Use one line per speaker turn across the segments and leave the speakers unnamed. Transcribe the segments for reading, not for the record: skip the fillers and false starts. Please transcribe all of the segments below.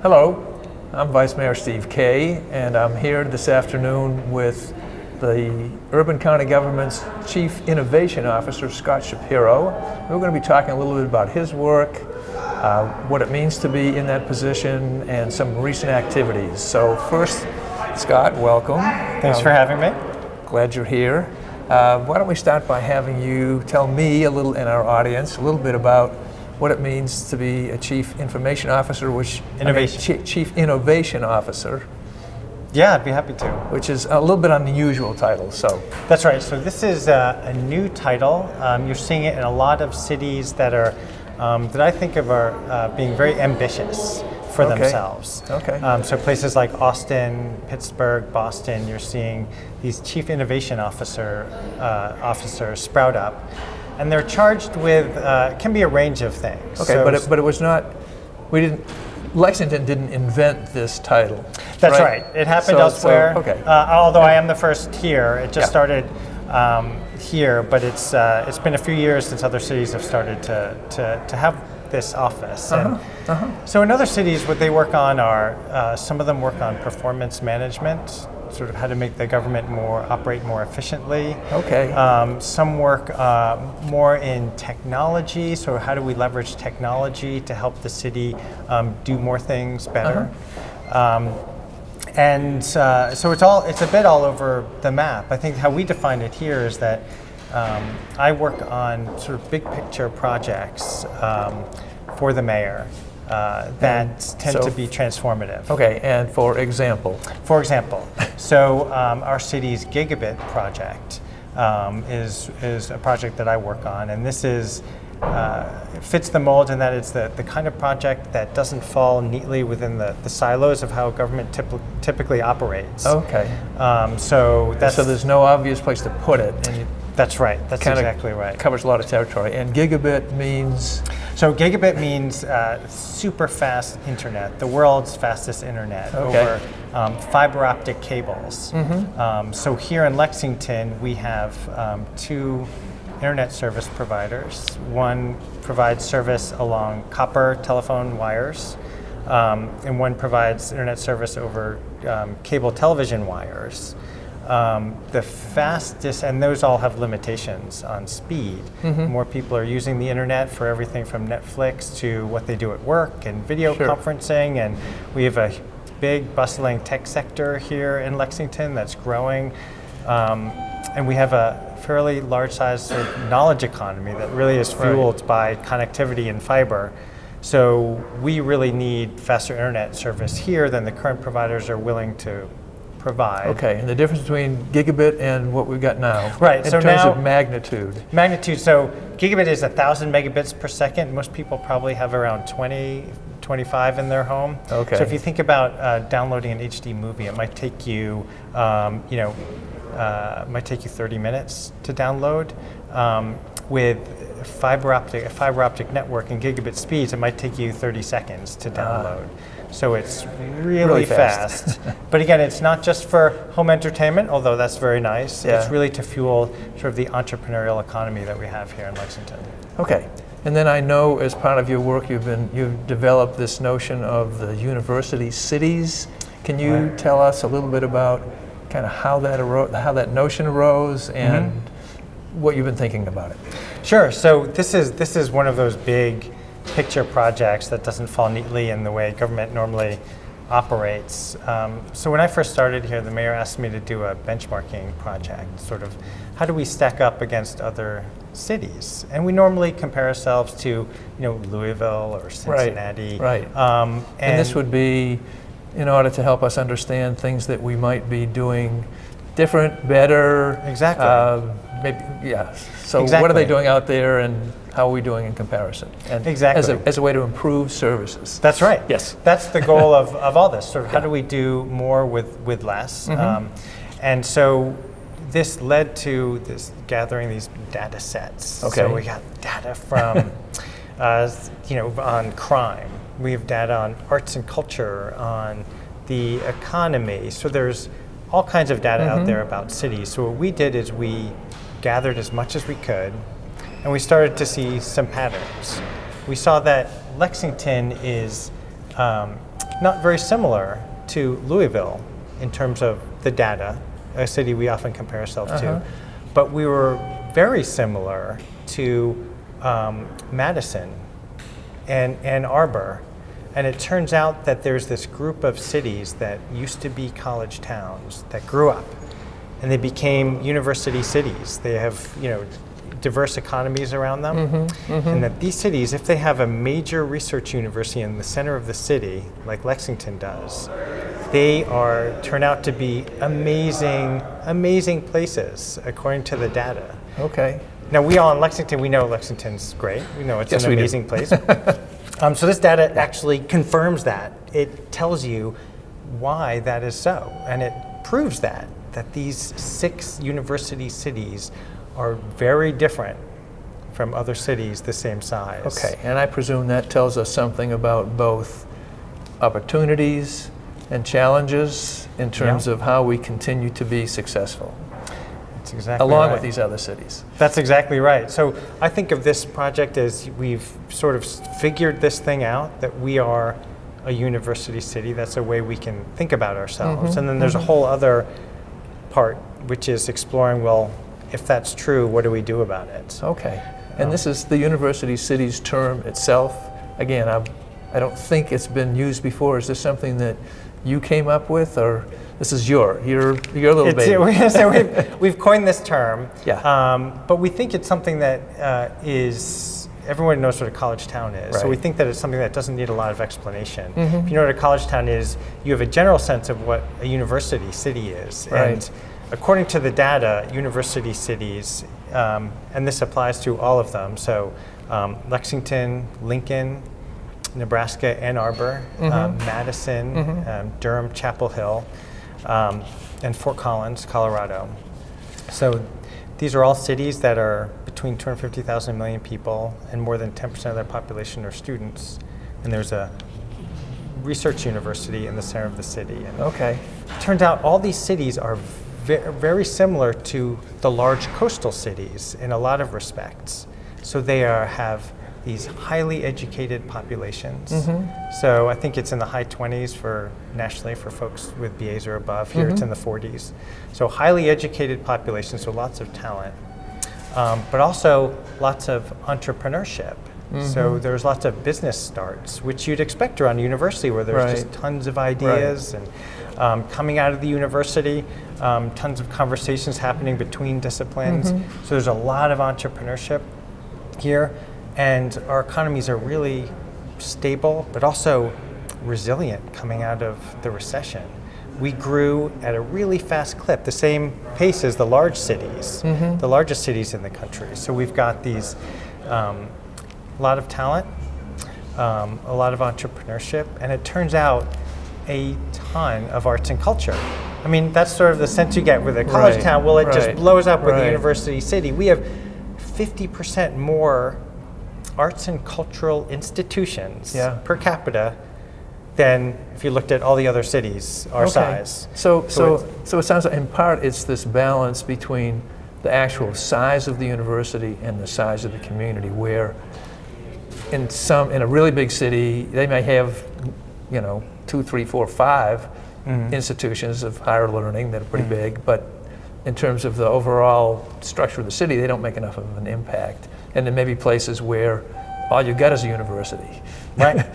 Hello, I'm Vice Mayor Steve Kay, and I'm here this afternoon with the Urban County Government's Chief Innovation Officer, Scott Shapiro. We're going to be talking a little bit about his work, what it means to be in that position, and some recent activities. So first, Scott, welcome.
Thanks for having me.
Glad you're here. Why don't we start by having you tell me a little, and our audience, a little bit about what it means to be a Chief Information Officer, Chief Innovation Officer.
Yeah, I'd be happy to.
Which is a little bit unusual title, so.
That's right, so this is a new title. You're seeing it in a lot of cities that are, that I think of are being very ambitious for themselves.
Okay.
So places like Austin, Pittsburgh, Boston, you're seeing these Chief Innovation Officers sprout up. And they're charged with, can be a range of things.
Okay,
so,
but it was not, Lexington didn't invent this title.
That's right. It happened elsewhere.
Okay.
Although I am the first here, it just started here, but it's been a few years since other cities have started to have this office. So in other cities, what they work on are, some of them work on performance management, sort of how to make the government operate more efficiently.
Okay.
Some work more in technology, so how do we leverage technology to help the city do more things better. So it's a bit all over the map. I think how we define it here is that I work on sort of big picture projects for the mayor. That tend to be transformative.
Okay, and for example?
For example, so our city's Gigabit project is a project that I work on, and this is it fits the mold in that it's the kind of project that doesn't fall neatly within the silos of how government typically operates.
Okay.
So
there's no obvious place to put it. And
that's right. That's exactly right.
Covers a lot of territory. And Gigabit means?
So Gigabit means super fast internet, the world's fastest internet over fiber optic cables. So here in Lexington, we have two internet service providers. One provides service along copper telephone wires, and one provides internet service over cable television wires. The fastest, and those all have limitations on speed. More people are using the internet for everything from Netflix to what they do at work and video conferencing, and we have a big bustling tech sector here in Lexington that's growing. And we have a fairly large-sized sort of knowledge economy that really is fueled by connectivity and fiber. So we really need faster internet service here than the current providers are willing to provide.
Okay, and the difference between Gigabit and what we've got now?
Right,
in terms of magnitude.
Magnitude, so Gigabit is 1,000 megabits per second. Most people probably have around 25 in their home.
Okay.
So if you think about downloading an HD movie, it might take you, might take you 30 minutes to download. With a fiber optic network and gigabit speeds, it might take you 30 seconds to download. So it's really fast. But again, it's not just for home entertainment, although that's very nice. It's really to fuel sort of the entrepreneurial economy that we have here in Lexington.
Okay. And then I know as part of your work you've developed this notion of the university cities. Can you tell us a little bit about kind of how that notion arose and what you've been thinking about it?
Sure. So this is one of those big picture projects that doesn't fall neatly in the way government normally operates. So when I first started here, the mayor asked me to do a benchmarking project, sort of how do we stack up against other cities? And we normally compare ourselves to, Louisville or Cincinnati.
Right. And this would be in order to help us understand things that we might be doing different, better.
Exactly.
So what are they doing out there, and how are we doing in comparison? And as a way to improve services.
That's right.
Yes.
That's the goal of all this. Sort of how do we do more with less? And so this led to this gathering these data sets.
Okay.
So we got data from, on crime. We have data on arts and culture, on the economy. So there's all kinds of data out there about cities. So what we did is we gathered as much as we could, and we started to see some patterns. We saw that Lexington is not very similar to Louisville in terms of the data, a city we often compare ourselves to, but we were very similar to Madison and Ann Arbor. And it turns out that there's this group of cities that used to be college towns that grew up, and they became university cities. They have, diverse economies around them, and that these cities, if they have a major research university in the center of the city, like Lexington does, they turn out to be amazing places, according to the data.
Okay.
Now, we all in Lexington, we know Lexington's great. We know it's an amazing place. So this data actually confirms that. It tells you why that is so, and it proves that these 6 university cities are very different from other cities the same size.
Okay, and I presume that tells us something about both opportunities and challenges in terms of how we continue to be successful.
That's exactly
along
right.
with these other cities.
That's exactly right. So I think of this project as we've sort of figured this thing out, that we are a university city. That's a way we can think about ourselves. And then there's a whole other part, which is exploring, well, if that's true, what do we do about it?
Okay. And this is the university cities term itself. Again, I don't think it's been used before. Is this something that you came up with, or this is your little baby?
We've coined this term,
Yeah.
but we think it's something that everyone knows what a college town is.
Right.
So we think that it's something that doesn't need a lot of explanation. If you know what a college town is, you have a general sense of what a university city is.
Right.
And according to the data, university cities, and this applies to all of them, so Lexington, Lincoln, Nebraska, Ann Arbor, Madison, Durham, Chapel Hill, and Fort Collins, Colorado. So these are all cities that are between 250,000 and 1 million people, and more than 10% of their population are students. And there's a research university in the center of the city. And
Okay.
it turns out all these cities are very similar to the large coastal cities in a lot of respects. So they have these highly educated populations. So I think it's in the high 20s nationally for folks with BAs or above. Here it's in the 40s. So highly educated populations, so lots of talent, but also lots of entrepreneurship. So there's lots of business starts, which you'd expect around a university, where there's just tons of ideas and coming out of the university, tons of conversations happening between disciplines. So there's a lot of entrepreneurship here. And our economies are really stable, but also resilient coming out of the recession. We grew at a really fast clip, the same pace as the large cities, the largest cities in the country. So we've got these, a lot of talent, a lot of entrepreneurship, and it turns out a ton of arts and culture. I mean, that's sort of the sense you get with a college town. Well, it just blows up with a university city. We have 50% more arts and cultural institutions per capita than if you looked at all the other cities our size.
So it sounds like in part it's this balance between the actual size of the university and the size of the community, where in a really big city they may have 2, 3, 4, 5 institutions of higher learning that are pretty big, but in terms of the overall structure of the city, they don't make enough of an impact. And there may be places where all you got is a university,
right?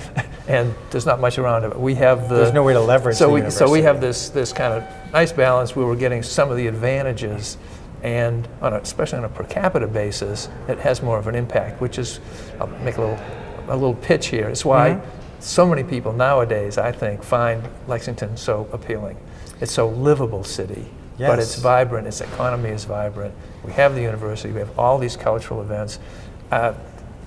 And there's not much around it. We have
there's no way to leverage the university.
So we have this kind of nice balance where we're getting some of the advantages, and especially on a per capita basis, it has more of an impact. Which is, I'll make a little pitch here. It's why so many people nowadays, I think, find Lexington so appealing. It's so livable city.
Yes.
But it's vibrant, its economy is vibrant. We have the university, we have all these cultural events.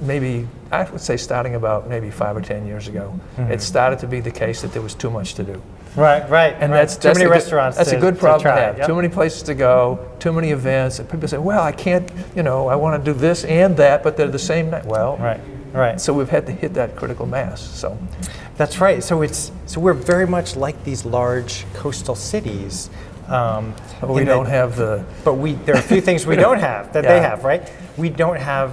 Maybe, I would say starting about maybe 5 or 10 years ago, it started to be the case that there was too much to do.
Right.
And
right.
that's
too many
a
restaurants.
That's a good problem to
try.
have.
Yep.
Too many places to go, too many events. And people say, well, I can't, I want to do this and that, but they're the same night. Well,
right.
So we've had to hit that critical mass. So
that's right. So we're very much like these large coastal cities.
But we don't have the.
But there are a few things we don't have that they have, right? We don't have.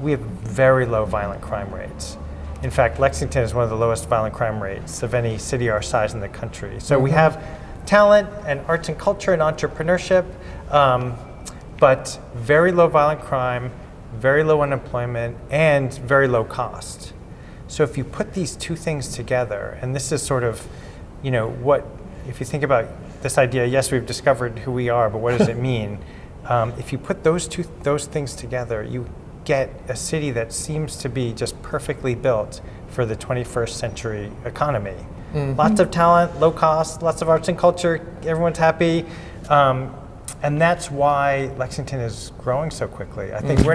We have very low violent crime rates. In fact, Lexington is one of the lowest violent crime rates of any city our size in the country. So we have talent and arts and culture and entrepreneurship, but very low violent crime, very low unemployment, and very low cost. So if you put these two things together, and this is sort of, if you think about this idea, yes, we've discovered who we are, but what does it mean? If you put those things together, you get a city that seems to be just perfectly built for the 21st century economy. Lots of talent, low cost, lots of arts and culture, everyone's happy. And that's why Lexington is growing so quickly. I think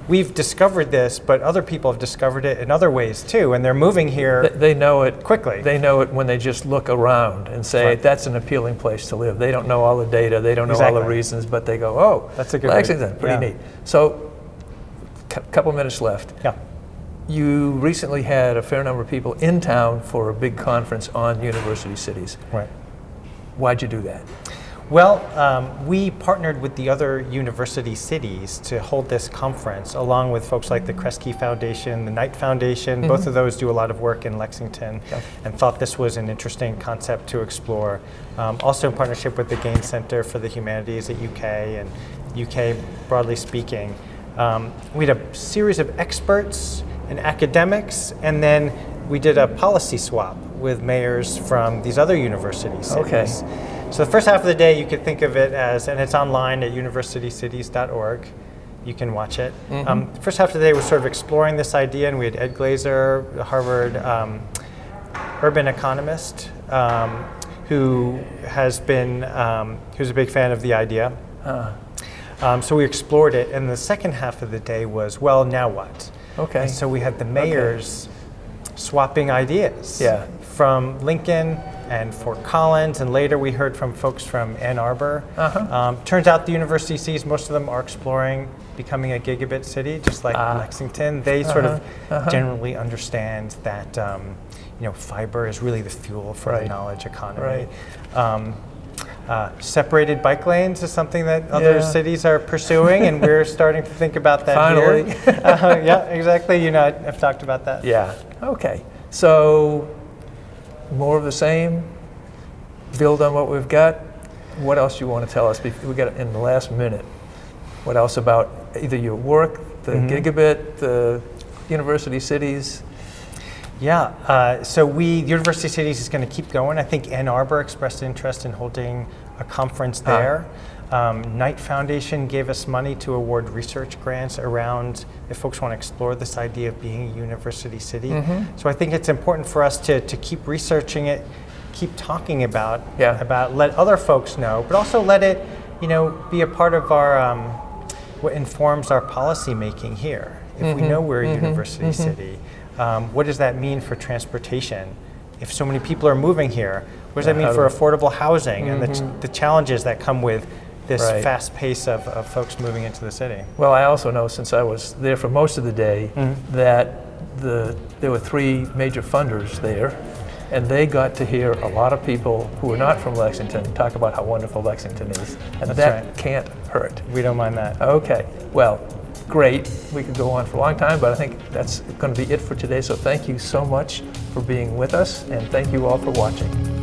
we've discovered this, but other people have discovered it in other ways too, and they're moving here.
They know it
quickly.
They know it when they just look around and say, that's an appealing place to live. They don't know all the data, they don't know all the reasons, but they go, oh,
that's a good
Lexington, pretty neat. So, couple minutes left.
Yeah.
You recently had a fair number of people in town for a big conference on university cities.
Right.
Why'd you do that?
Well, we partnered with the other university cities to hold this conference, along with folks like the Kresge Foundation, the Knight Foundation. Both of those do a lot of work in Lexington, and thought this was an interesting concept to explore. Also in partnership with the Gaines Center for the Humanities at UK, and UK broadly speaking. We had a series of experts and academics, and then we did a policy swap with mayors from these other university cities.
Okay.
So the first half of the day you could think of it as, and it's online at universitycities.org, you can watch it. The first half of the day was sort of exploring this idea, and we had Ed Glazer, a Harvard urban economist, who's a big fan of the idea. So we explored it, and the second half of the day was, well, now what?
Okay.
And so we had the mayors swapping ideas from Lincoln and Fort Collins, and later we heard from folks from Ann Arbor. Turns out the university sees most of them are exploring becoming a gigabit city, just like Lexington. They sort of generally understand that fiber is really the fuel for the knowledge economy. Separated bike lanes is something that other cities are pursuing, and we're starting to think about that
Finally.
here. Yeah, exactly. I've talked about that.
Yeah. Okay. So, more of the same. Build on what we've got. What else you want to tell us? We got in the last minute. What else about either your work, the gigabit, the university cities?
Yeah, so the University Cities is going to keep going. I think Ann Arbor expressed interest in holding a conference there. Knight Foundation gave us money to award research grants around if folks want to explore this idea of being a university city. So I think it's important for us to keep researching it, keep talking about let other folks know, but also let it be a part of our what informs our policy making here. If we know we're a university city. What does that mean for transportation? If so many people are moving here, what does that mean for affordable housing and the challenges that come with this fast pace of folks moving into the city?
Well, I also know, since I was there for most of the day, that there were 3 major funders there, and they got to hear a lot of people who are not from Lexington talk about how wonderful Lexington is, and that can't hurt.
We don't mind that.
Okay, well, great. We could go on for a long time, but I think that's going to be it for today. So thank you so much for being with us, and thank you all for watching.